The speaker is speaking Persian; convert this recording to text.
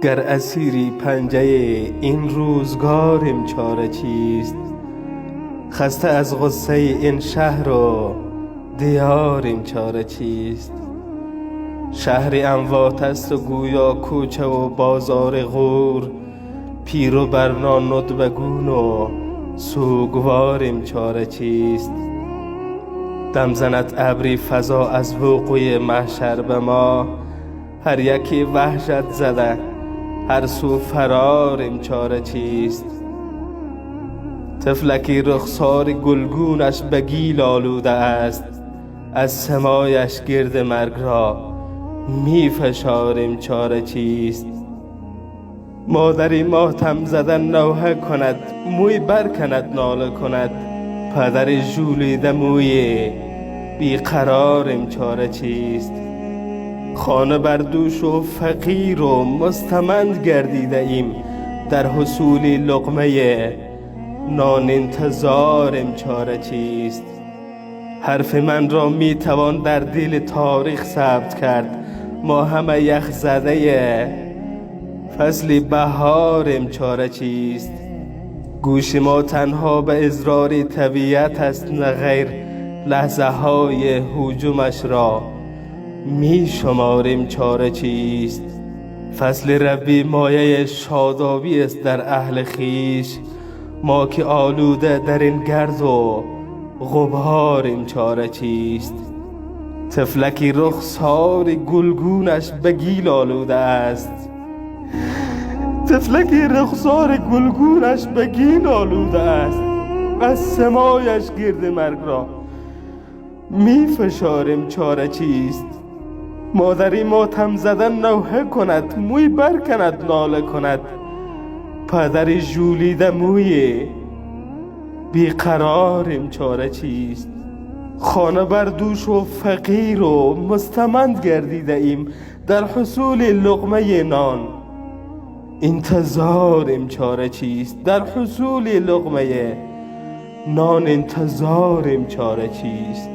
گر اسیری پنجه این روزگاریم چاره چیست؟ خسته از غصه این شهر و دیاریم چاره چیست؟ شهری اموات است و گویا کوچه و بازار غور، پیر و برنا ندبگون و سوگواریم چاره چیست؟ دم زند ابری فضا از وقوع محشر به ما، هر یکی وحشت زده هر سو فراریم چاره چیست؟ طفلکی رخسار گلگونش به گیل آلوده است، از سمایش گرد مرگ را می فشاریم چاره چیست؟ مادری ماتم زدن نوحه کند، موی برکند ناله کند، پدر ژولیده موی بیقراریم چاره چیست؟ خانه بر دوش و فقیر و مستمند گردیده ایم، در حصول لقمه نان انتظاریم چاره چیست؟ حرف من را می توان در دل تاریخ ثبت کرد، ما همه یخ زده فصل بهاریم چاره چیست؟ گوش ما تنها به ازرار طبیعت است نه غیر، لحظه های هجومش را می شماریم چاره چیست؟ فصل ربی مایه شادابی است در اهل خیش، ما که آلوده در این گرد و غباریم چاره چیست؟ طفلکی رخسار گلگونش به گیل آلوده است، طفلکی رخسار گلگونش به گیل آلوده است، از سمایش گرد مرگ را می فشاریم چاره چیست؟ مادری ماتم زدن نوحه کند، موی برکند ناله کند، پدر ژولیده موی بیقراریم چاره چیست؟ خانه بر دوش و فقیر و مستمند گردیده ایم، در حصول لقمه نان انتظاریم چاره چیست؟ در حصول لقمه نان انتظاریم چاره چیست؟